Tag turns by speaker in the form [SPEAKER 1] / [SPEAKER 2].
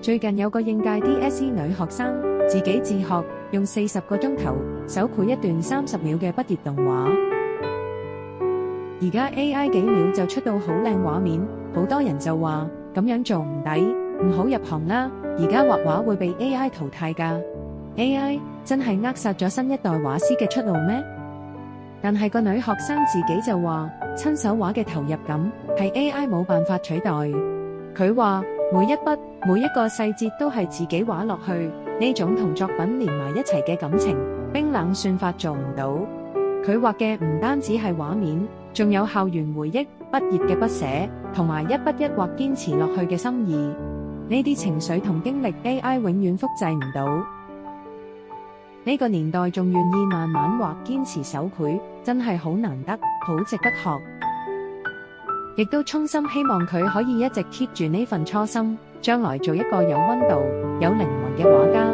[SPEAKER 1] 最近有個應屆 DSE 女學生自己自學，用40個鐘頭手繪一段30秒嘅畢業動畫。而家 AI 幾秒就出到好靚畫面，好多人就話咁樣做唔抵，唔好入行啦。而家畫畫會被 AI 淘汰㗎。AI 真係扼殺咗新一代畫師嘅出路咩？但係個女學生自己就話，親手畫嘅投入感係 AI 冇辦法取代。佢話每一筆每一個細節都係自己畫落去，呢種同作品連埋一齊嘅感情，冰冷算法做唔到。佢畫嘅唔單止係畫面，仲有校園回憶、畢業嘅不捨，同埋一筆一畫堅持落去嘅心意。呢啲情緒同經歷 AI 永遠複製唔到。呢個年代仲願意慢慢畫、堅持手繪，真係好難得，好值得學。亦都衷心希望佢可以一直 keep 住呢份初心，將來做一個有溫度、有靈魂嘅畫家。